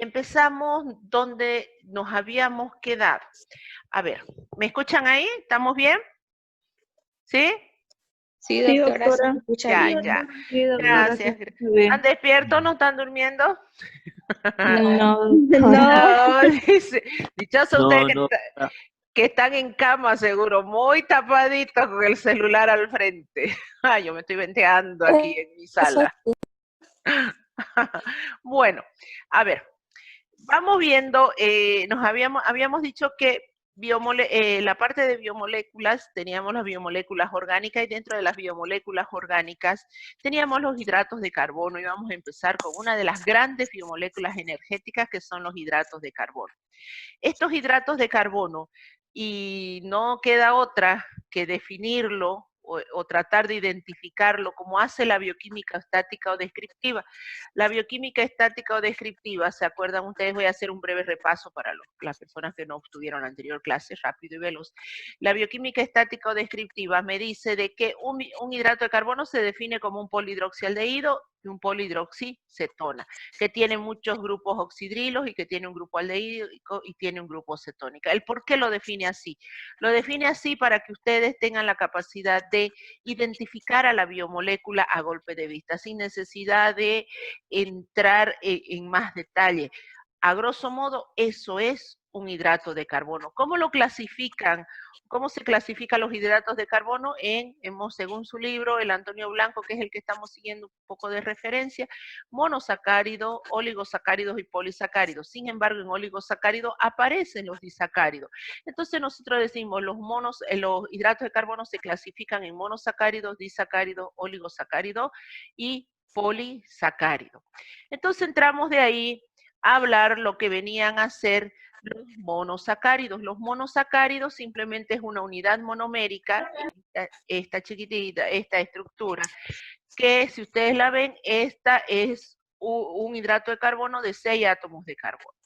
empezamos donde nos habíamos quedado. A ver, ¿me escuchan ahí? ¿Estamos bien? ¿Sí? Sí, Sí, doctora, se doctora. escucha Ya, bien. ya. Sí, doctora, sí, Gracias. muy bien. ¿Están despiertos? ¿No están durmiendo? No, No, No, dice, dichoso usted No, no. que están en cama seguro, muy tapaditos con el celular al frente. Ay, yo me estoy venteando aquí en mi sala. Bueno, a ver, vamos viendo, habíamos dicho que la parte de biomoléculas, teníamos las biomoléculas orgánicas y dentro de las biomoléculas orgánicas teníamos los hidratos de carbono y vamos a empezar con una de las grandes biomoléculas energéticas que son los hidratos de carbono. Estos hidratos de carbono, y no queda otra que definirlo o tratar de identificarlo como hace la bioquímica estática o descriptiva. La bioquímica estática o descriptiva, ¿se acuerdan ustedes? Voy a hacer un breve repaso para las personas que no estuvieron en la anterior clase, rápido y veloz. La bioquímica estática o descriptiva me dice de que un hidrato de carbono se define como un polihidroxialdehído y un polihidroxicetona, que tiene muchos grupos oxidrilos y que tiene un grupo aldehídico y tiene un grupo cetónica. ¿El por qué lo define así? Lo define así para que ustedes tengan la capacidad de identificar a la biomolécula a golpe de vista, sin necesidad de entrar en más detalle. A grosso modo, eso es un hidrato de carbono. ¿Cómo lo clasifican? ¿Cómo se clasifican los hidratos de carbono? Según su libro, el Antonio Blanco, que es el que estamos siguiendo un poco de referencia, monosacáridos, oligosacáridos y polisacáridos. Sin embargo, en oligosacáridos aparecen los disacáridos. Entonces nosotros decimos, los hidratos de carbono se clasifican en monosacáridos, disacáridos, oligosacáridos y polisacáridos. Entonces entramos de ahí a hablar lo que venían a ser los monosacáridos. Los monosacáridos simplemente es una unidad monomérica, esta chiquitita, esta estructura, que si ustedes la ven, esta es un hidrato de carbono de 6 átomos de carbono.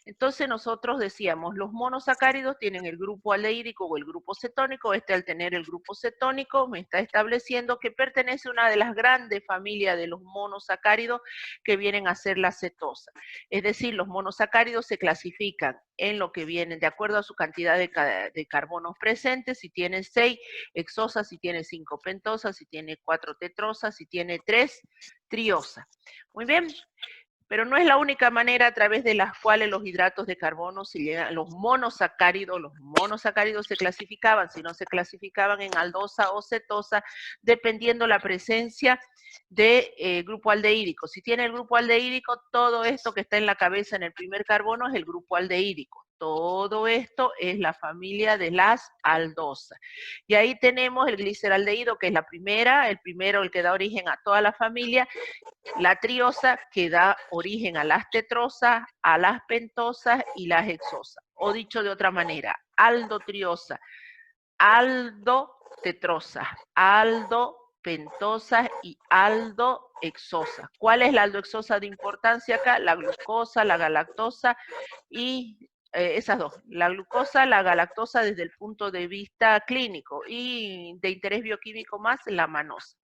Entonces nosotros decíamos, los monosacáridos tienen el grupo aldehídico o el grupo cetónico. Al tener el grupo cetónico me está estableciendo que pertenece a una de las grandes familias de los monosacáridos que vienen a ser la cetosa. Es decir, los monosacáridos se clasifican en lo que vienen de acuerdo a su cantidad de carbonos presentes, si tiene 6 hexosas, si tiene 5 pentosas, si tiene 4 tetrosas, si tiene 3 triosas. Muy bien. Pero no es la única manera a través de las cuales los hidratos de carbono se llegan, los monosacáridos se clasificaban, si no se clasificaban en aldosa o cetosa, dependiendo la presencia de grupo aldehídico. Si tiene el grupo aldehídico, todo esto que está en la cabeza en el primer carbono es el grupo aldehídico. Todo esto es la familia de las aldosas. Y ahí tenemos el gliceraldehído, que es la primera, el que da origen a toda la familia, la triosa, que da origen a las tetrosas, a las pentosas y las hexosas. O dicho de otra manera, aldotriosa, aldotetrosa, aldopentosas y aldohexosas. ¿Cuál es la aldohexosa de importancia acá? La glucosa, la galactosa y esas dos, la glucosa, la galactosa desde el punto de vista clínico y de interés bioquímico más la manosa.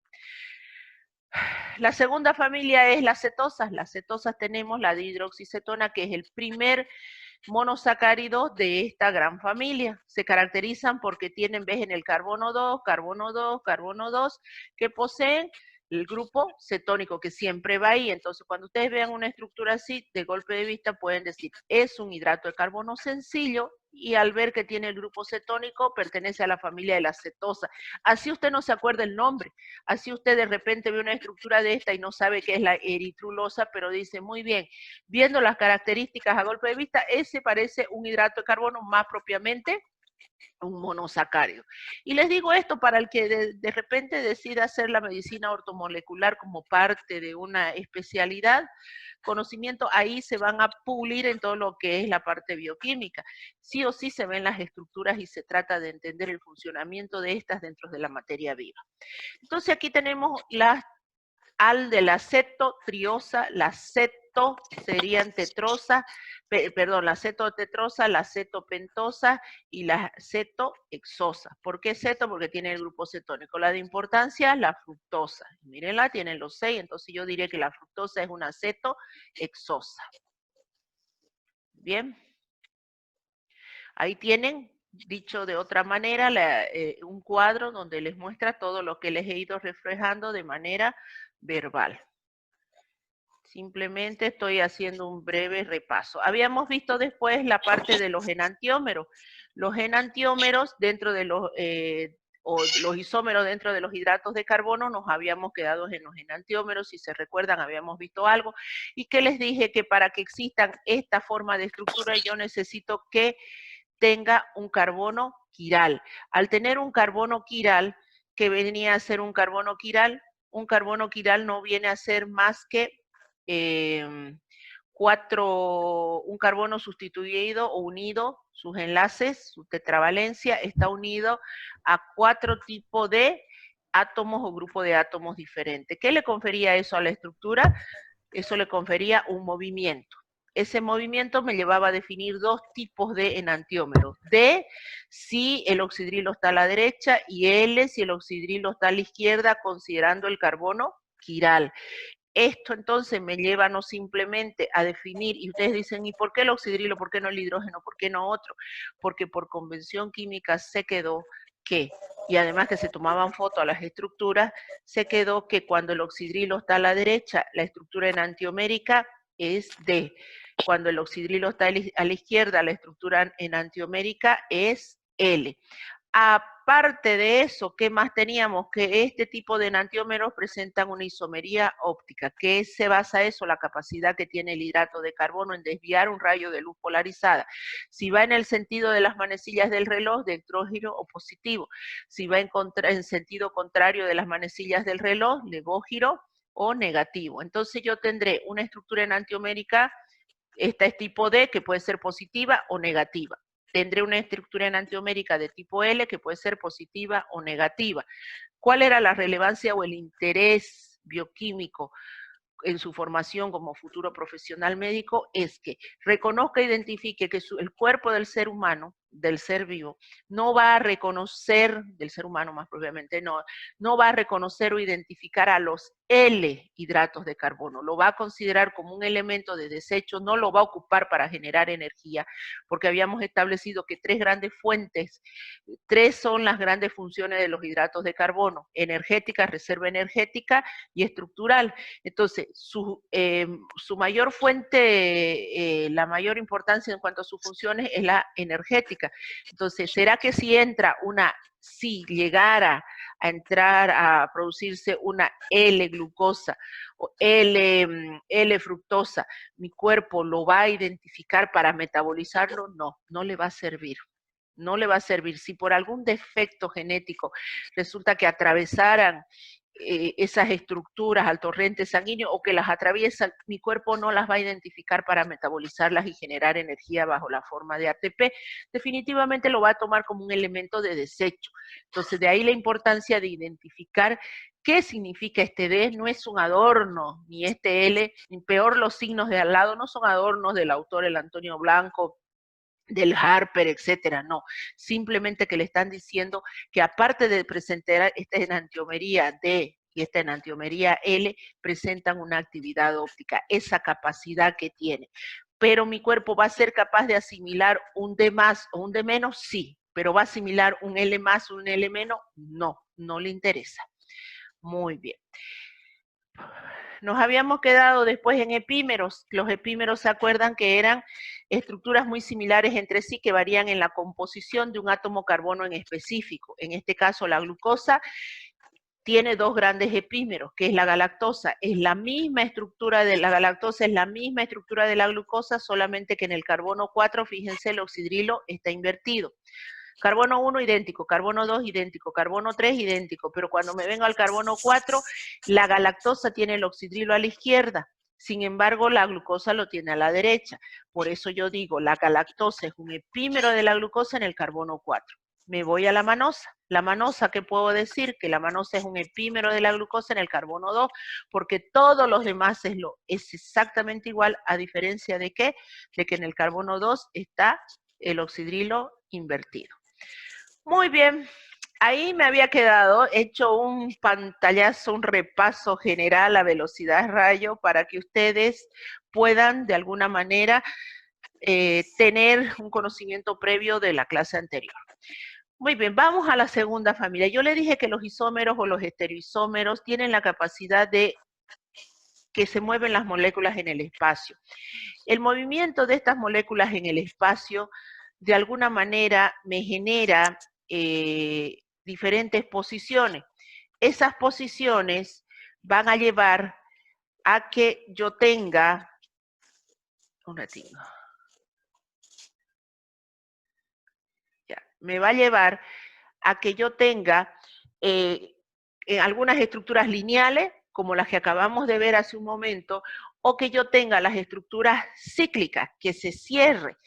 La segunda familia es las cetosas. Las cetosas tenemos la dihidroxicetona, que es el primer monosacárido de esta gran familia. Se caracterizan porque tienen, ves, en el carbono 2, carbono 2, carbono 2, que poseen el grupo cetónico, que siempre va ahí. Entonces, cuando ustedes vean una estructura así, de golpe de vista pueden decir, es un hidrato de carbono sencillo, y al ver que tiene el grupo cetónico, pertenece a la familia de la cetosa. Así usted no se acuerda el nombre, así usted de repente ve una estructura de esta y no sabe qué es la eritrulosa, pero dice, muy bien, viendo las características a golpe de vista, ese parece un hidrato de carbono, más propiamente un monosacárido. Y les digo esto para el que de repente decida hacer la medicina ortomolecular como parte de una especialidad, conocimiento, ahí se van a pulir en todo lo que es la parte bioquímica. Sí o sí se ven las estructuras y se trata de entender el funcionamiento de estas dentro de la materia viva. Entonces aquí tenemos la la cetotriosa, la ceto serían tetrosa, la cetotetrosa, la cetopentosa y la cetohexosa. ¿Por qué ceto? Porque tiene el grupo cetónico. La de importancia, la fructosa. Mírenla, tienen los 6, entonces yo diré que la fructosa es una cetohexosa. Bien. Ahí tienen, dicho de otra manera, un cuadro donde les muestra todo lo que les he ido reflejando de manera verbal. Simplemente estoy haciendo un breve repaso. Habíamos visto después la parte de los enantiómeros. Los enantiómeros dentro de los isómeros dentro de los hidratos de carbono, nos habíamos quedado en los enantiómeros, si se recuerdan habíamos visto algo, y que les dije que para que existan esta forma de estructura yo necesito que tenga un carbono quiral. Al tener un carbono quiral, que venía a ser un carbono quiral no viene a ser más que un carbono sustituido o unido, sus enlaces, su tetravalencia, está unido a 4 tipos de átomos o grupo de átomos diferentes. ¿Qué le confería eso a la estructura? Eso le confería un movimiento. Ese movimiento me llevaba a definir 2 tipos de enantiómeros. D, si el oxidrilo está a la derecha, y L, si el oxidrilo está a la izquierda, considerando el carbono quiral. Esto entonces me lleva no simplemente a definir, y ustedes dicen, ¿y por qué el oxidrilo? ¿Por qué no el hidrógeno? ¿Por qué no otro? Porque por convención química se quedó que, y además que se tomaban fotos a las estructuras, se quedó que cuando el oxidrilo está a la derecha, la estructura enantiomérica es D. Cuando el oxidrilo está a la izquierda, la estructura enantiomérica es L. Aparte de eso, ¿qué más teníamos? Que este tipo de enantiómeros presentan una isomería óptica. ¿Qué se basa eso? La capacidad que tiene el hidrato de carbono en desviar un rayo de luz polarizada. Si va en el sentido de las manecillas del reloj, electrógiro o positivo. Si va en sentido contrario de las manecillas del reloj, levógiro o negativo. Entonces yo tendré una estructura enantiomérica, esta es tipo D, que puede ser positiva o negativa. Tendré una estructura enantiomérica de tipo L que puede ser positiva o negativa. ¿Cuál era la relevancia o el interés bioquímico en su formación como futuro profesional médico? Es que reconozca e identifique que el cuerpo del ser humano, del ser vivo, no va a reconocer, del ser humano más propiamente, no va a reconocer o identificar a los L hidratos de carbono, lo va a considerar como un elemento de desecho, no lo va a ocupar para generar energía, porque habíamos establecido que 3 grandes fuentes, 3 son las grandes funciones de los hidratos de carbono: energética, reserva energética y estructural. Entonces, su mayor fuente, la mayor importancia en cuanto a sus funciones es la energética. Entonces, ¿será que si llegara a entrar a producirse una L-glucosa o L-fructosa, mi cuerpo lo va a identificar para metabolizarlo? No, no le va a servir. No le va a servir. Si por algún defecto genético resulta que atravesaran esas estructuras al torrente sanguíneo o que las atraviesan, mi cuerpo no las va a identificar para metabolizarlas y generar energía bajo la forma de ATP, definitivamente lo va a tomar como un elemento de desecho. Entonces, de ahí la importancia de identificar qué significa este D. No es un adorno, ni este L, ni peor los signos de al lado, no son adornos del autor, el Antonio Blanco, del Harper, etcétera, no, simplemente que le están diciendo que aparte de presentar esta enantiomería D y esta enantiomería L, presentan una actividad óptica, esa capacidad que tiene. Pero mi cuerpo va a ser capaz de asimilar un D más o un D menos, sí, pero va a asimilar un L más o un L menos, no, no le interesa. Muy bien. Nos habíamos quedado después en epímeros. Los epímeros, ¿se acuerdan que eran estructuras muy similares entre sí que varían en la composición de un átomo carbono en específico? En este caso, la glucosa tiene 2 grandes epímeros, que es la galactosa. Es la misma estructura de la galactosa, es la misma estructura de la glucosa, solamente que en el carbono 4, fíjense, el oxidrilo está invertido. Carbono 1 idéntico, carbono 2 idéntico, carbono 3 idéntico, pero cuando me vengo al carbono 4, la galactosa tiene el oxidrilo a la izquierda, sin embargo la glucosa lo tiene a la derecha. Por eso yo digo, la galactosa es un epímero de la glucosa en el carbono 4. Me voy a la manosa. La manosa, ¿qué puedo decir? Que la manosa es un epímero de la glucosa en el carbono 2, porque todos los demás es exactamente igual, a diferencia de que en el carbono 2 está el oxidrilo invertido. Muy bien, ahí me había quedado, hecho un pantallazo, un repaso general a velocidad rayo para que ustedes puedan de alguna manera tener un conocimiento previo de la clase anterior. Muy bien, vamos a la segunda familia. Yo le dije que los isómeros o los estereoisómeros tienen la capacidad de que se mueven las moléculas en el espacio. El movimiento de estas moléculas en el espacio, de alguna manera, me genera diferentes posiciones. Esas posiciones van a llevar a que yo tenga, un ratito, ya, me va a llevar a que yo tenga algunas estructuras lineales, como las que acabamos de ver hace un momento, o que yo tenga las estructuras cíclicas, que se cierre.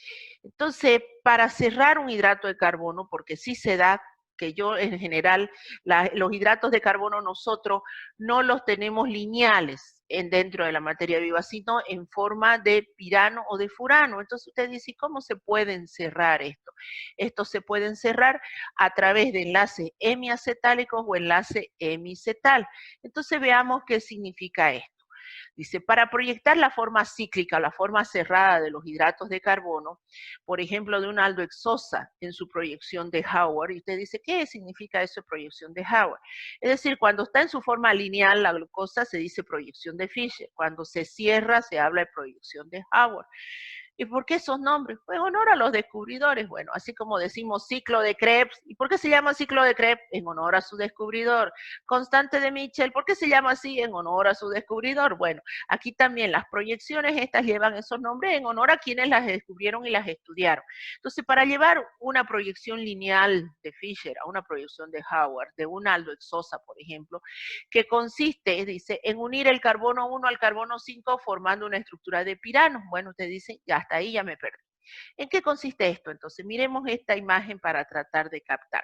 Entonces, para cerrar un hidrato de carbono, porque sí se da que yo en general, los hidratos de carbono nosotros no los tenemos lineales dentro de la materia viva, sino en forma de pirano o de furano. Entonces usted dice, ¿cómo se pueden cerrar esto? Estos se pueden cerrar a través de enlaces hemiacetálicos o enlace hemicetal. Entonces veamos qué significa esto. Dice, para proyectar la forma cíclica, la forma cerrada de los hidratos de carbono, por ejemplo, de una aldohexosa en su proyección de Howard, y usted dice, ¿qué significa eso de proyección de Howard? Es decir, cuando está en su forma lineal la glucosa se dice proyección de Fischer, cuando se cierra se habla de proyección de Howard. ¿Y por qué esos nombres? Pues en honor a los descubridores. Bueno, así como decimos ciclo de Krebs. ¿Y por qué se llama ciclo de Krebs? En honor a su descubridor. Constante de Mitchell. ¿Por qué se llama así? En honor a su descubridor. Bueno, aquí también las proyecciones estas llevan esos nombres en honor a quienes las descubrieron y las estudiaron. Entonces, para llevar una proyección lineal de Fischer a una proyección de Howard, de una aldohexosa, por ejemplo, que consiste, dice, en unir el carbono 1 al carbono 5 formando una estructura de pirano. Bueno, usted dice, ya hasta ahí ya me perdí. ¿En qué consiste esto? Entonces, miremos esta imagen para tratar de captar.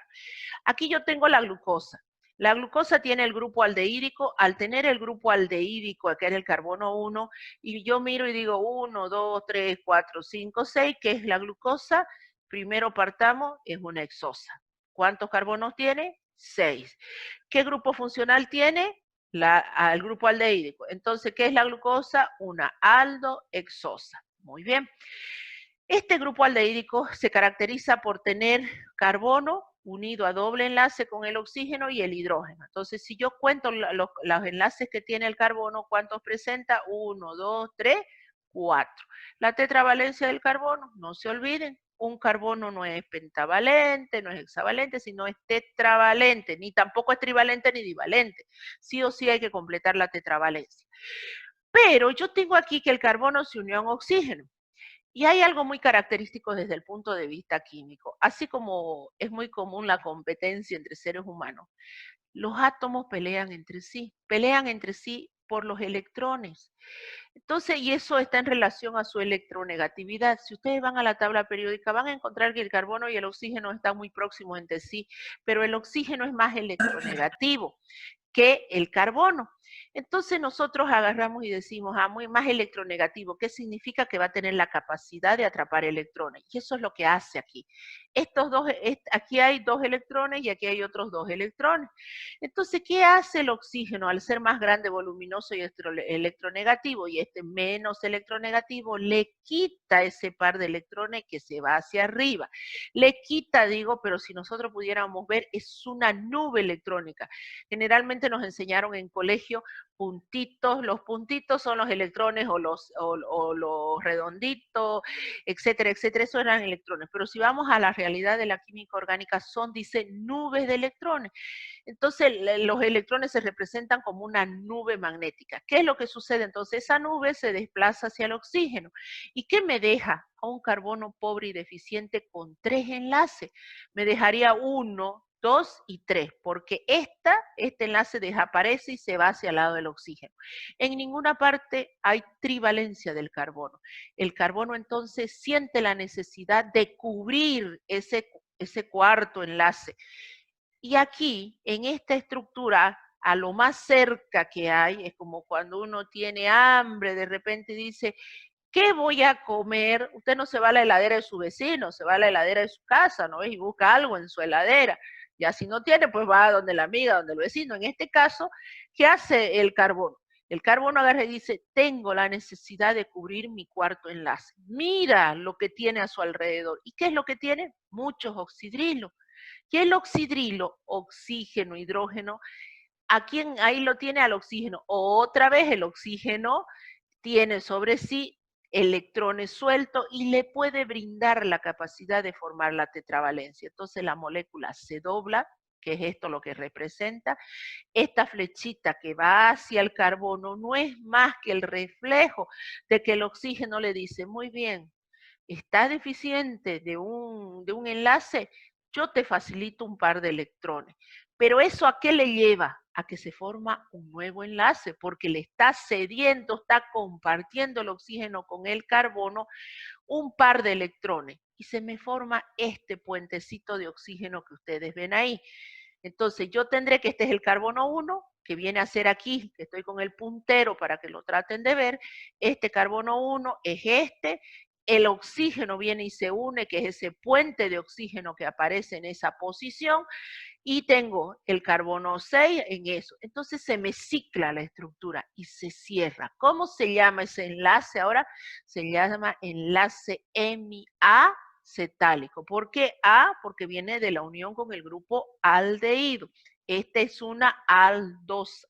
Aquí yo tengo la glucosa. La glucosa tiene el grupo aldehídico. Al tener el grupo aldehídico, que es el carbono 1, y yo miro y digo 1, 2, 3, 4, 5, 6, que es la glucosa, primero partamos, es una hexosa. ¿Cuántos carbonos tiene? 6. ¿Qué grupo funcional tiene? El grupo aldehídico. Entonces, ¿qué es la glucosa? Una aldohexosa. Muy bien. Este grupo aldehídico se caracteriza por tener carbono unido a doble enlace con el oxígeno y el hidrógeno. Entonces, si yo cuento los enlaces que tiene el carbono, ¿cuántos presenta? 1, 2, 3, 4. La tetravalencia del carbono, no se olviden, un carbono no es pentavalente, no es hexavalente, sino es tetravalente, ni tampoco es trivalente ni divalente. Sí o sí hay que completar la tetravalencia. Pero yo tengo aquí que el carbono se unió a un oxígeno. Y hay algo muy característico desde el punto de vista químico. Así como es muy común la competencia entre seres humanos, los átomos pelean entre sí por los electrones. Entonces, y eso está en relación a su electronegatividad. Si ustedes van a la tabla periódica, van a encontrar que el carbono y el oxígeno están muy próximos entre sí, pero el oxígeno es más electronegativo que el carbono. Entonces nosotros agarramos y decimos, más electronegativo, ¿qué significa? Que va a tener la capacidad de atrapar electrones. Y eso es lo que hace aquí. Aquí hay 2 electrones y aquí hay otros 2 electrones. Entonces, ¿qué hace el oxígeno al ser más grande, voluminoso y electronegativo? Y este menos electronegativo le quita ese par de electrones que se va hacia arriba. Le quita, digo, pero si nosotros pudiéramos ver, es una nube electrónica. Generalmente nos enseñaron en colegio puntitos, los puntitos son los electrones o los redonditos, etcétera, etcétera, eso eran electrones. Pero si vamos a la realidad de la química orgánica, dice nubes de electrones. Entonces los electrones se representan como una nube magnética. ¿Qué es lo que sucede? Entonces esa nube se desplaza hacia el oxígeno. ¿Y qué me deja? A un carbono pobre y deficiente con 3 enlaces. Me dejaría 1, 2 y 3, porque este enlace desaparece y se va hacia el lado del oxígeno. En ninguna parte hay trivalencia del carbono. El carbono entonces siente la necesidad de cubrir ese cuarto enlace. Y aquí, en esta estructura, a lo más cerca que hay, es como cuando uno tiene hambre, de repente dice, ¿qué voy a comer? Usted no se va a la heladera de su vecino, se va a la heladera de su casa, ¿no? Y busca algo en su heladera. Ya si no tiene, pues va a donde la amiga, donde el vecino. En este caso, ¿qué hace el carbono? El carbono agarra y dice, tengo la necesidad de cubrir mi cuarto enlace. Mira lo que tiene a su alrededor. ¿Y qué es lo que tiene? Muchos oxidrilos. ¿Qué es el oxidrilo? Oxígeno, hidrógeno. ¿A quién ahí lo tiene? Al oxígeno. Otra vez el oxígeno tiene sobre sí electrones sueltos y le puede brindar la capacidad de formar la tetravalencia. Entonces la molécula se dobla, que es esto lo que representa. Esta flechita que va hacia el carbono no es más que el reflejo de que el oxígeno le dice, muy bien, estás deficiente de un enlace, yo te facilito un par de electrones. Pero ¿eso a qué le lleva? A que se forma un nuevo enlace, porque le está cediendo, está compartiendo el oxígeno con el carbono un par de electrones. Y se me forma este puentecito de oxígeno que ustedes ven ahí. Entonces yo tendré que este es el carbono 1, que viene a ser aquí, que estoy con el puntero para que lo traten de ver. Este carbono 1 es este. El oxígeno viene y se une, que es ese puente de oxígeno que aparece en esa posición. Y tengo el carbono 6 en eso. Entonces se me cicla la estructura y se cierra. ¿Cómo se llama ese enlace ahora? Se llama enlace hemiacetálico. ¿Por qué A? Porque viene de la unión con el grupo aldehído. Esta es una aldosa.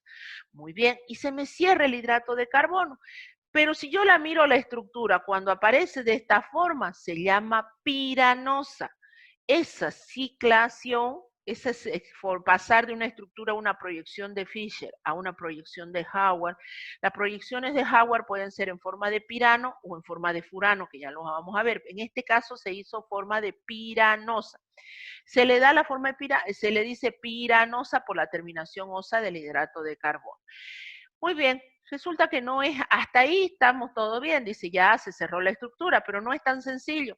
Muy bien, y se me cierra el hidrato de carbono. Pero si yo la miro la estructura, cuando aparece de esta forma, se llama piranosa. Esa ciclación, ese por pasar de una estructura a una proyección de Fischer a una proyección de Howard. Las proyecciones de Howard pueden ser en forma de pirano o en forma de furano, que ya lo vamos a ver. En este caso se hizo forma de piranosa. Se le da la forma de se le dice piranosa por la terminación osa del hidrato de carbono. Muy bien, resulta que no es, hasta ahí estamos todo bien, dice ya se cerró la estructura, pero no es tan sencillo.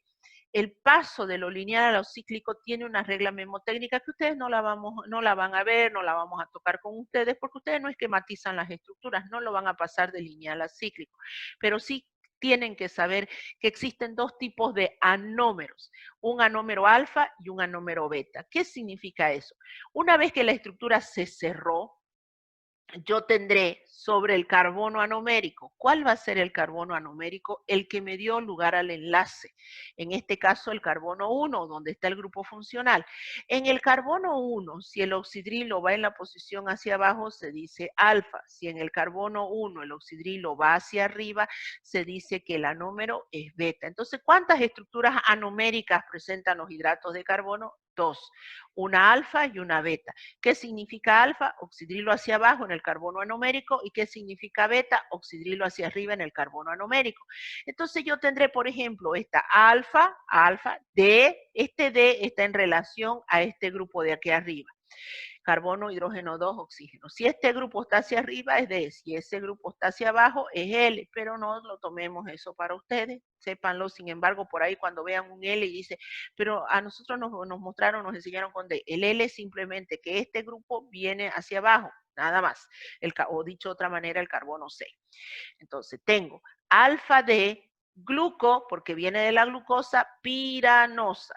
El paso de lo lineal a lo cíclico tiene una regla memotécnica que ustedes no la van a ver, no la vamos a tocar con ustedes, porque ustedes no esquematizan las estructuras, no lo van a pasar de lineal a cíclico, pero sí tienen que saber que existen dos tipos de anómeros, un anómero alfa y un anómero beta. ¿Qué significa eso? Una vez que la estructura se cerró, yo tendré sobre el carbono anomérico. ¿Cuál va a ser el carbono anomérico? El que me dio lugar al enlace. En este caso, el carbono 1, donde está el grupo funcional. En el carbono 1, si el oxidrilo va en la posición hacia abajo, se dice alfa. Si en el carbono 1 el oxidrilo va hacia arriba, se dice que el anómero es beta. Entonces, ¿cuántas estructuras anoméricas presentan los hidratos de carbono? Dos, una alfa y una beta. ¿Qué significa alfa? Oxidrilo hacia abajo en el carbono anomérico. ¿Y qué significa beta? Oxidrilo hacia arriba en el carbono anomérico. Entonces yo tendré, por ejemplo, esta alfa, D, este D está en relación a este grupo de aquí arriba. Carbono, hidrógeno 2, oxígeno. Si este grupo está hacia arriba es D, si ese grupo está hacia abajo es L, pero no lo tomemos eso para ustedes, sépanlo. Sin embargo, por ahí cuando vean un L y dice, pero a nosotros nos mostraron, nos enseñaron con D. El L es simplemente que este grupo viene hacia abajo, nada más. O dicho de otra manera, el carbono 6. Entonces tengo alfa D, gluco, porque viene de la glucosa, piranosa,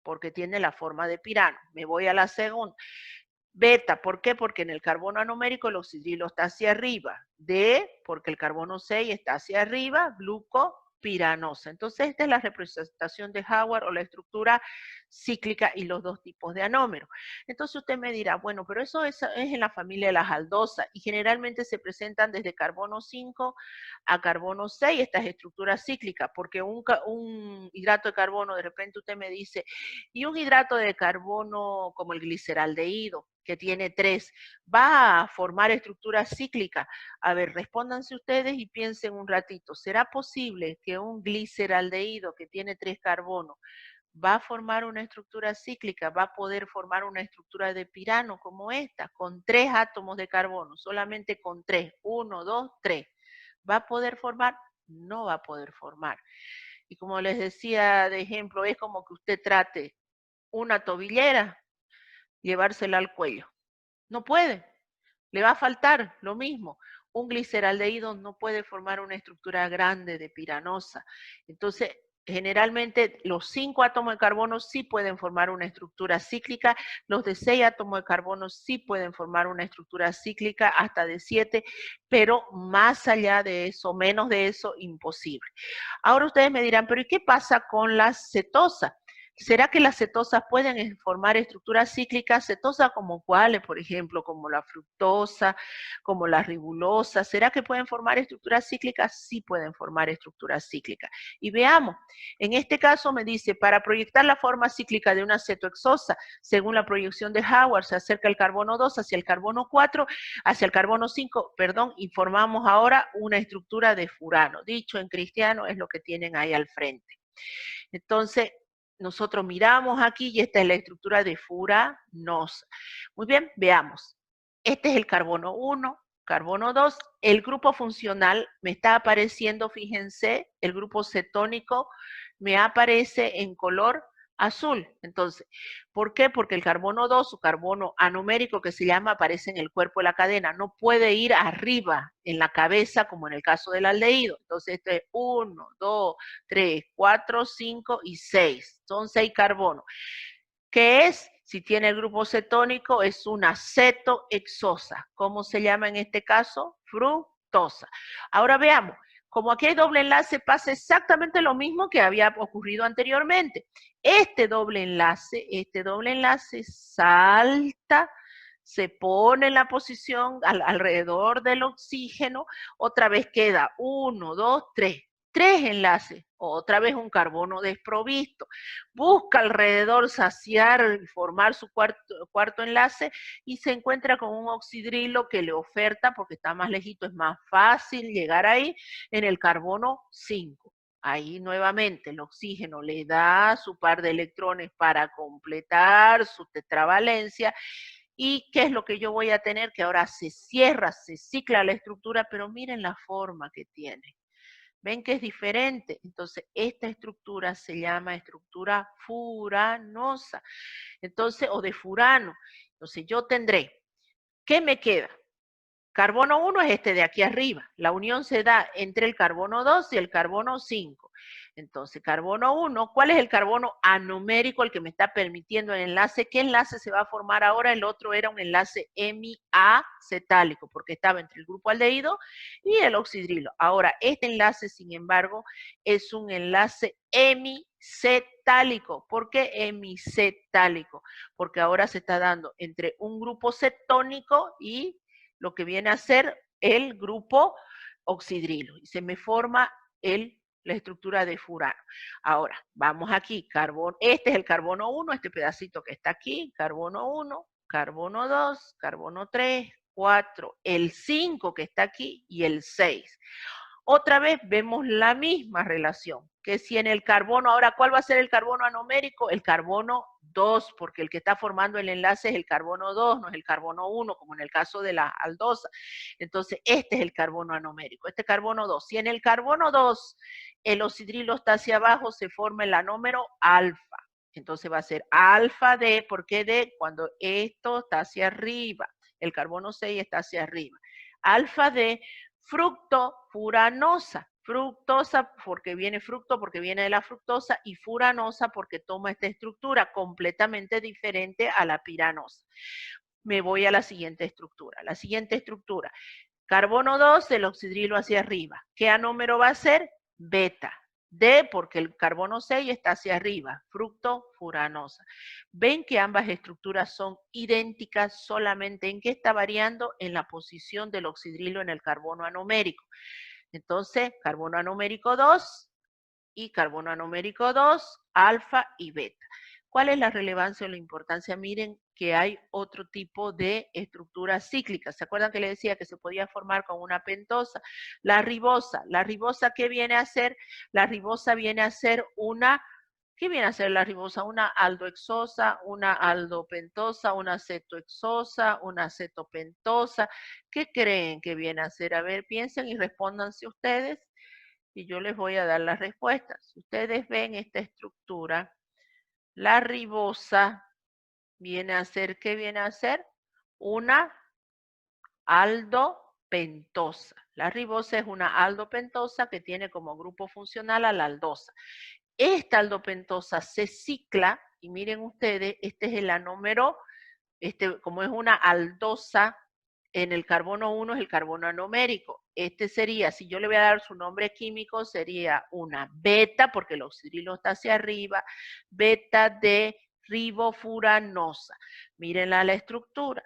porque tiene la forma de pirano. Me voy a la segunda. Beta, ¿por qué? Porque en el carbono anomérico el oxidrilo está hacia arriba. D, porque el carbono 6 está hacia arriba, glucopiranosa. Entonces, esta es la representación de Howard o la estructura cíclica y los dos tipos de anómeros. Entonces usted me dirá, bueno, pero eso es en la familia de las aldosas y generalmente se presentan desde carbono 5 a carbono 6 estas estructuras cíclicas, porque un hidrato de carbono, de repente usted me dice, y un hidrato de carbono como el gliceraldehído, que tiene 3, va a formar estructuras cíclicas. A ver, respóndanse ustedes y piensen un ratito. ¿Será posible que un gliceraldehído que tiene 3 carbonos va a formar una estructura cíclica, va a poder formar una estructura de pirano como esta, con 3 átomos de carbono, solamente con 3, 1, 2, 3? ¿Va a poder formar? No va a poder formar. Y como les decía de ejemplo, es como que usted trate una tobillera, llevársela al cuello. No puede, le va a faltar lo mismo. Un gliceraldehído no puede formar una estructura grande de piranosa. Entonces, generalmente los 5 átomos de carbono sí pueden formar una estructura cíclica, los de 6 átomos de carbono sí pueden formar una estructura cíclica, hasta de 7, pero más allá de eso, menos de eso, imposible. Ahora ustedes me dirán, pero ¿y qué pasa con la cetosa? ¿Será que las cetosas pueden formar estructuras cíclicas? ¿Cetosas como cuáles, por ejemplo, como la fructosa, como la ribulosa? ¿Será que pueden formar estructuras cíclicas? Sí pueden formar estructuras cíclicas. Y veamos, en este caso me dice, para proyectar la forma cíclica de una cetohexosa, según la proyección de Howard, se acerca el carbono 2 hacia el carbono 4, hacia el carbono 5, perdón, y formamos ahora una estructura de furano. Dicho en cristiano es lo que tienen ahí al frente. Entonces, nosotros miramos aquí y esta es la estructura de furanosa. Muy bien, veamos. Este es el carbono 1, carbono 2. El grupo funcional me está apareciendo, fíjense, el grupo cetónico me aparece en color azul. Entonces, ¿por qué? Porque el carbono 2, su carbono anumérico que se llama, aparece en el cuerpo de la cadena. No puede ir arriba en la cabeza como en el caso del aldehído. Entonces, esto es 1, 2, 3, 4, 5 y 6. Son 6 carbonos. ¿Qué es? Si tiene el grupo cetónico, es una cetohexosa. ¿Cómo se llama en este caso? Fructosa. Ahora veamos. Como aquí hay doble enlace, pasa exactamente lo mismo que había ocurrido anteriormente. Este doble enlace salta, se pone en la posición alrededor del oxígeno, otra vez queda 1, 2, 3. 3 enlaces, otra vez un carbono desprovisto. Busca alrededor saciar y formar su cuarto enlace y se encuentra con un oxidrilo que le oferta, porque está más lejito, es más fácil llegar ahí, en el carbono 5. Ahí nuevamente el oxígeno le da su par de electrones para completar su tetravalencia. ¿Y qué es lo que yo voy a tener? Que ahora se cierra, se cicla la estructura, pero miren la forma que tiene. ¿Ven que es diferente? Entonces, esta estructura se llama estructura furanosa. Entonces, o de furano. Entonces, yo tendré, ¿qué me queda? Carbono 1 es este de aquí arriba. La unión se da entre el carbono 2 y el carbono 5. Entonces, carbono 1, ¿cuál es el carbono anomérico, el que me está permitiendo el enlace? ¿Qué enlace se va a formar ahora? El otro era un enlace hemiacetálico, porque estaba entre el grupo aldehído y el oxidrilo. Ahora, este enlace, sin embargo, es un enlace hemicetálico. ¿Por qué hemicetálico? Porque ahora se está dando entre un grupo cetónico y lo que viene a ser el grupo oxidrilo. Y se me forma la estructura de furano. Ahora, vamos aquí, carbono, este es el carbono 1, este pedacito que está aquí, carbono 1, carbono 2, carbono 3, 4, el 5 que está aquí y el 6. Otra vez vemos la misma relación, que si en el carbono, ahora, ¿cuál va a ser el carbono anomérico? El carbono 2, porque el que está formando el enlace es el carbono 2, no es el carbono 1, como en el caso de la aldosa. Entonces, este es el carbono anomérico, este carbono 2. Si en el carbono 2 el oxidrilo está hacia abajo, se forma el anómero alfa. Entonces va a ser alfa D, ¿por qué D? Cuando esto está hacia arriba, el carbono 6 está hacia arriba. Alfa D, fructofuranosa. Fructosa porque viene fructo, porque viene de la fructosa, y furanosa porque toma esta estructura completamente diferente a la piranosa. Me voy a la siguiente estructura. La siguiente estructura, carbono 2, el oxidrilo hacia arriba. ¿Qué anómero va a ser? Beta. D, porque el carbono 6 está hacia arriba, fructofuranosa. Ven que ambas estructuras son idénticas, solamente en qué está variando, en la posición del oxidrilo en el carbono anomérico. Entonces, carbono anomérico 2 y carbono anomérico 2, alfa y beta. ¿Cuál es la relevancia o la importancia? Miren que hay otro tipo de estructuras cíclicas. ¿Se acuerdan que les decía que se podía formar con una pentosa? La ribosa. ¿La ribosa qué viene a ser? La ribosa viene a ser una... ¿Qué viene a ser la ribosa? Una aldohexosa, una aldopentosa, una cetohexosa, una cetopentosa. ¿Qué creen que viene a ser? A ver, piensen y respóndanse ustedes y yo les voy a dar las respuestas. Si ustedes ven esta estructura, la ribosa viene a ser, ¿qué viene a ser? Una aldopentosa. La ribosa es una aldopentosa que tiene como grupo funcional a la aldosa. esta aldopentosa se cicla, y miren ustedes, este es el anómero, como es una aldosa, en el carbono 1 es el carbono anomérico. Este sería, si yo le voy a dar su nombre químico, sería una beta, porque el oxidrilo está hacia arriba, beta de ribofuranosa. Mírenla la estructura.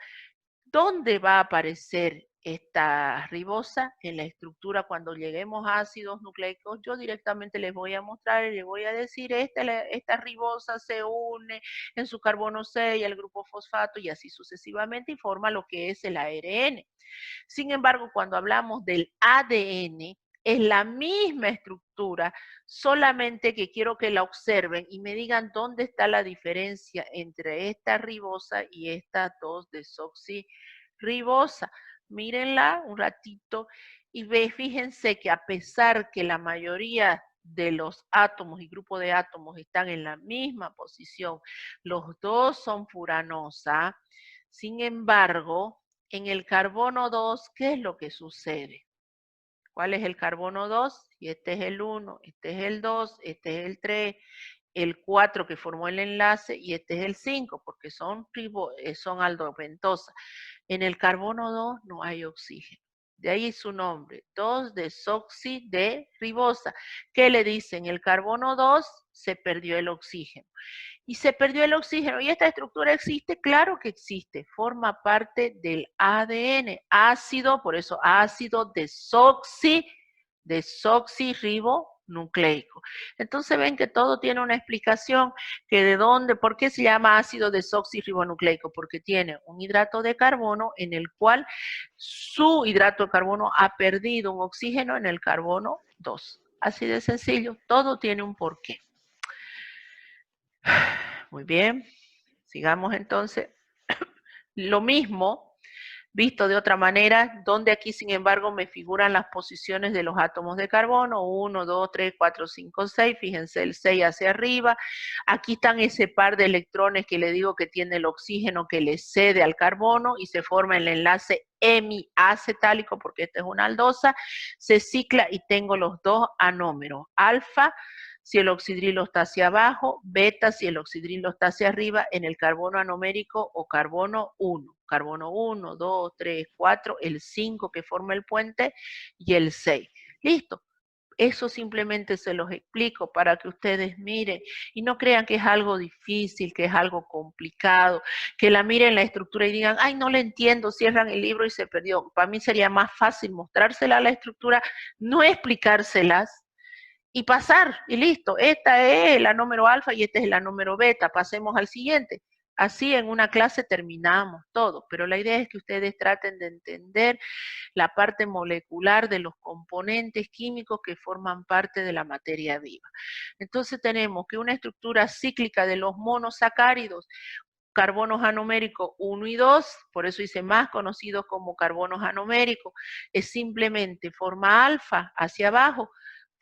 ¿Dónde va a aparecer esta ribosa? En la estructura cuando lleguemos a ácidos nucleicos. Yo directamente les voy a mostrar y les voy a decir, esta ribosa se une en su carbono 6 al grupo fosfato y así sucesivamente y forma lo que es el ARN. Sin embargo, cuando hablamos del ADN, es la misma estructura, solamente que quiero que la observen y me digan dónde está la diferencia entre esta ribosa y esta 2-desoxirribosa. Mírenla un ratito y fíjense que a pesar que la mayoría de los átomos y grupos de átomos están en la misma posición, los dos son furanosa, sin embargo, en el carbono 2, ¿qué es lo que sucede? ¿Cuál es el carbono 2? Y este es el 1, este es el 2, este es el 3, el 4 que formó el enlace y este es el 5, porque son aldopentosas. En el carbono 2 no hay oxígeno. De ahí su nombre, 2-desoxirribosa. ¿Qué le dicen? El carbono 2 se perdió el oxígeno. Y se perdió el oxígeno. ¿Y esta estructura existe? Claro que existe. Forma parte del ADN. Ácido, por eso ácido desoxirribonucleico. Entonces ven que todo tiene una explicación, que de dónde, ¿por qué se llama ácido desoxirribonucleico? Porque tiene un hidrato de carbono en el cual su hidrato de carbono ha perdido un oxígeno en el carbono 2. Así de sencillo, todo tiene un porqué. Muy bien, sigamos entonces. Lo mismo, visto de otra manera, donde aquí sin embargo me figuran las posiciones de los átomos de carbono, 1, 2, 3, 4, 5, 6, fíjense el 6 hacia arriba, aquí están ese par de electrones que le digo que tiene el oxígeno que le cede al carbono y se forma el enlace hemiacetálico, porque esta es una aldosa, se cicla y tengo los dos anómeros, alfa, si el oxidrilo está hacia abajo, beta si el oxidrilo está hacia arriba en el carbono anomérico o carbono 1. Carbono 1, 2, 3, 4, el 5 que forma el puente y el 6. Listo. Eso simplemente se los explico para que ustedes miren y no crean que es algo difícil, que es algo complicado, que la miren la estructura y digan, ay, no le entiendo, cierran el libro y se perdió. Para mí sería más fácil mostrársela a la estructura, no explicárselas, y pasar, y listo. Esta es la número alfa y esta es la número beta. Pasemos al siguiente. Así en una clase terminamos todo, pero la idea es que ustedes traten de entender la parte molecular de los componentes químicos que forman parte de la materia viva. Entonces tenemos que una estructura cíclica de los monosacáridos, carbonos anoméricos 1 y 2, por eso hice más conocidos como carbonos anoméricos, es simplemente forma alfa hacia abajo,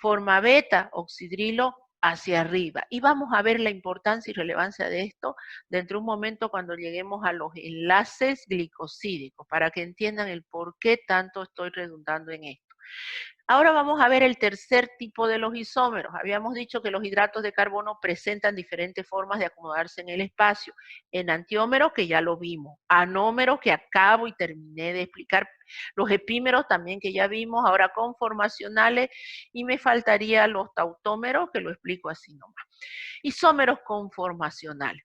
forma beta, oxidrilo hacia arriba. Y vamos a ver la importancia y relevancia de esto dentro de un momento cuando lleguemos a los enlaces glicosídicos, para que entiendan el por qué tanto estoy redundando en esto. Ahora vamos a ver el tercer tipo de los isómeros. Habíamos dicho que los hidratos de carbono presentan diferentes formas de acomodarse en el espacio. Enantiómeros, que ya lo vimos. Anómeros, que acabo y terminé de explicar. Los epímeros también, que ya vimos. Ahora conformacionales. Y me faltaría los tautómeros, que lo explico así nomás. Isómeros conformacionales.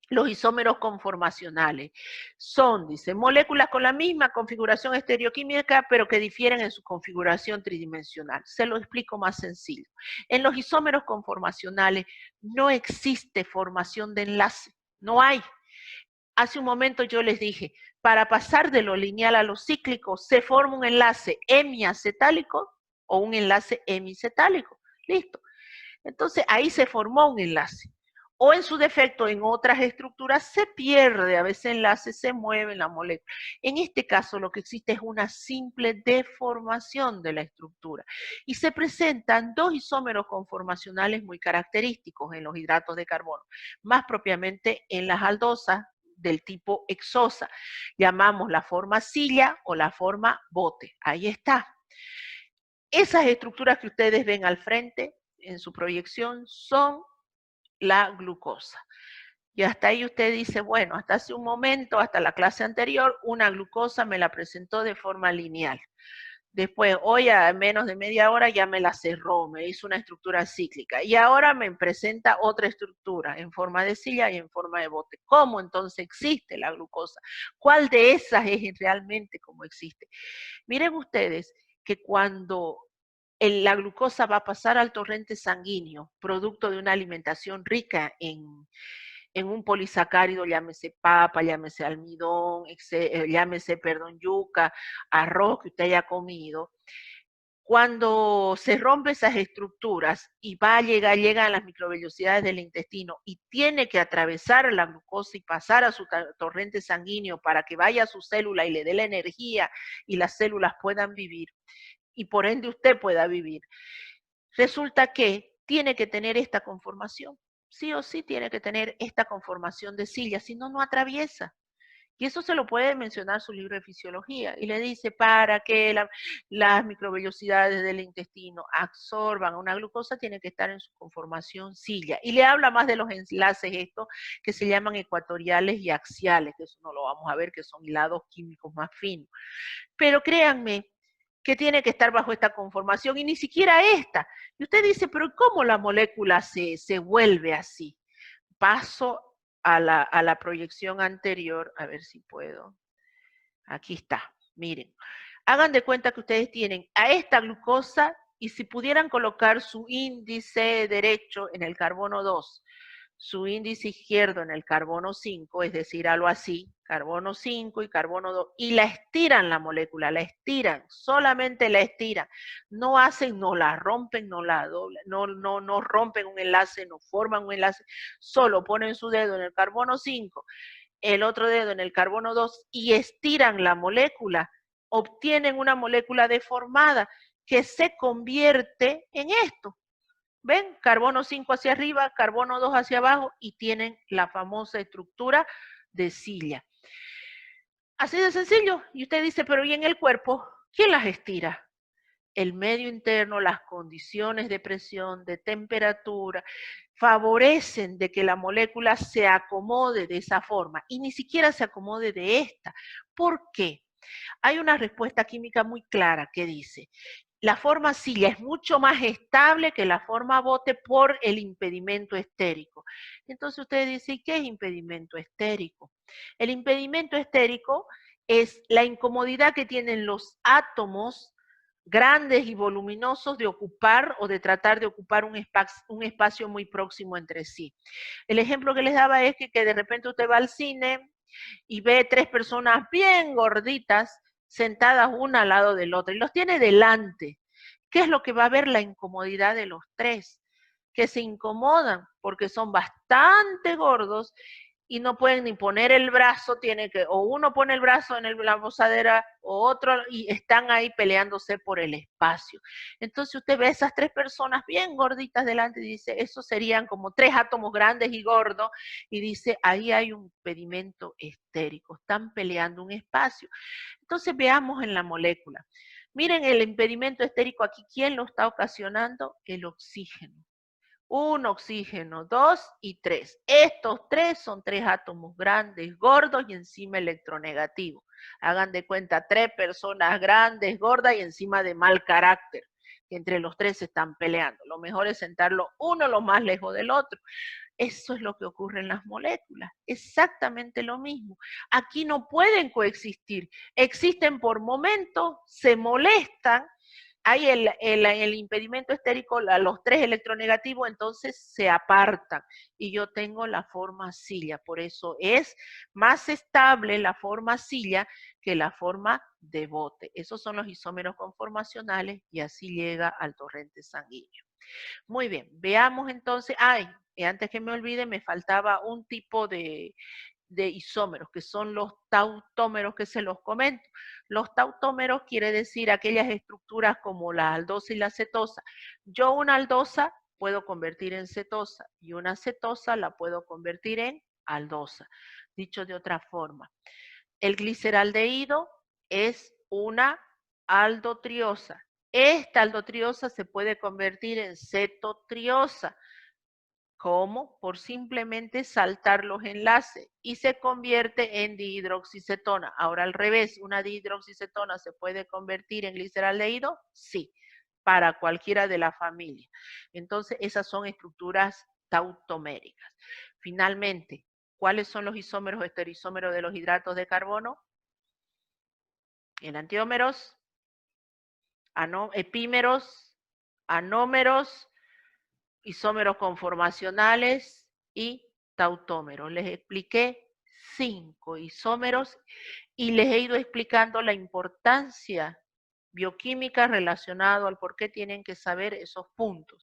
Los isómeros conformacionales son, dice, moléculas con la misma configuración estereoquímica, pero que difieren en su configuración tridimensional. Se lo explico más sencillo. En los isómeros conformacionales no existe formación de enlace, no hay. Hace un momento yo les dije, para pasar de lo lineal a lo cíclico, se forma un enlace hemiacetálico o un enlace hemicetálico. Listo. Entonces ahí se formó un enlace. O en su defecto, en otras estructuras se pierde, a veces enlace se mueve en la molécula. En este caso lo que existe es una simple deformación de la estructura. Y se presentan dos isómeros conformacionales muy característicos en los hidratos de carbono, más propiamente en las aldosas del tipo hexosa. Llamamos la forma silla o la forma bote. Ahí está. Esas estructuras que ustedes ven al frente en su proyección son la glucosa. Y hasta ahí usted dice, bueno, hasta hace un momento, hasta la clase anterior, una glucosa me la presentó de forma lineal. Después, hoy a menos de media hora ya me la cerró, me hizo una estructura cíclica. Y ahora me presenta otra estructura en forma de silla y en forma de bote. ¿Cómo entonces existe la glucosa? ¿Cuál de esas es realmente como existe? Miren ustedes que cuando la glucosa va a pasar al torrente sanguíneo, producto de una alimentación rica en un polisacárido, llámese papa, llámese almidón, llámese, perdón, yuca, arroz que usted haya comido, cuando se rompen esas estructuras y llegan a las microvellosidades del intestino y tiene que atravesar la glucosa y pasar a su torrente sanguíneo para que vaya a su célula y le dé la energía y las células puedan vivir y por ende usted pueda vivir, resulta que tiene que tener esta conformación. Sí o sí tiene que tener esta conformación de silla, si no, no atraviesa. Y eso se lo puede mencionar su libro de fisiología. Y le dice, para que las microvellosidades del intestino absorban una glucosa, tiene que estar en su conformación silla. Y le habla más de los enlaces estos que se llaman ecuatoriales y axiales, que eso no lo vamos a ver, que son hilados químicos más finos. Pero créanme que tiene que estar bajo esta conformación y ni siquiera esta. Y usted dice, pero ¿cómo la molécula se vuelve así? Paso a la proyección anterior, a ver si puedo. Aquí está, miren. Hagan de cuenta que ustedes tienen a esta glucosa y si pudieran colocar su índice derecho en el carbono 2, su índice izquierdo en el carbono 5, es decir, algo así, carbono 5 y carbono 2, y la estiran la molécula, la estiran, solamente la estiran, no hacen, no la rompen, no la doblan, no rompen un enlace, no forman un enlace, solo ponen su dedo en el carbono 5, el otro dedo en el carbono 2 y estiran la molécula, obtienen una molécula deformada que se convierte en esto. ¿Ven? Carbono 5 hacia arriba, carbono 2 hacia abajo y tienen la famosa estructura de silla. Así de sencillo. Y usted dice, pero ¿y en el cuerpo? ¿Quién las estira? El medio interno, las condiciones de presión, de temperatura, favorecen de que la molécula se acomode de esa forma y ni siquiera se acomode de esta. ¿Por qué? Hay una respuesta química muy clara que dice, la forma silla es mucho más estable que la forma bote por el impedimento estérico. Entonces usted dice, ¿qué es impedimento estérico? El impedimento estérico es la incomodidad que tienen los átomos grandes y voluminosos de ocupar o de tratar de ocupar un espacio muy próximo entre sí. El ejemplo que les daba es que de repente usted va al cine y ve 3 personas bien gorditas sentadas una al lado del otro y los tiene delante. ¿Qué es lo que va a ver? La incomodidad de los 3, que se incomodan porque son bastante gordos y no pueden ni poner el brazo, o uno pone el brazo en la posadera o otro, y están ahí peleándose por el espacio. Entonces usted ve a esas 3 personas bien gorditas delante y dice, esos serían como 3 átomos grandes y gordos, y dice, ahí hay un impedimento estérico, están peleando un espacio. Entonces veamos en la molécula. Miren el impedimento estérico aquí, ¿quién lo está ocasionando? El oxígeno. 1 oxígeno, 2 y 3. Estos 3 son 3 átomos grandes, gordos y encima electronegativo. Hagan de cuenta 3 personas grandes, gordas y encima de mal carácter, que entre los 3 se están peleando. Lo mejor es sentarlo uno lo más lejos del otro. Eso es lo que ocurre en las moléculas, exactamente lo mismo. Aquí no pueden coexistir, existen por momentos, se molestan. Hay el impedimento estérico, los 3 electronegativos, entonces se apartan y yo tengo la forma silla. Por eso es más estable la forma silla que la forma de bote. Esos son los isómeros conformacionales y así llega al torrente sanguíneo. Muy bien, veamos entonces. Antes que me olvide, me faltaba un tipo de isómeros, que son los tautómeros que se los comento. Los tautómeros quiere decir aquellas estructuras como la aldosa y la cetosa. Yo una aldosa puedo convertir en cetosa y una cetosa la puedo convertir en aldosa. Dicho de otra forma, el gliceraldehído es una aldotriosa esta aldotriosa se puede convertir en cetotriosa. ¿Cómo? Por simplemente saltar los enlaces y se convierte en dihidroxicetona. Ahora al revés, ¿una dihidroxicetona se puede convertir en gliceraldehído? Sí, para cualquiera de la familia. Entonces, esas son estructuras tautoméricas. Finalmente, ¿cuáles son los isómeros o estereoisómeros de los hidratos de carbono? Enantiómeros, epímeros, anómeros, isómeros conformacionales y tautómeros. Les expliqué 5 isómeros y les he ido explicando la importancia bioquímica relacionada al por qué tienen que saber esos puntos.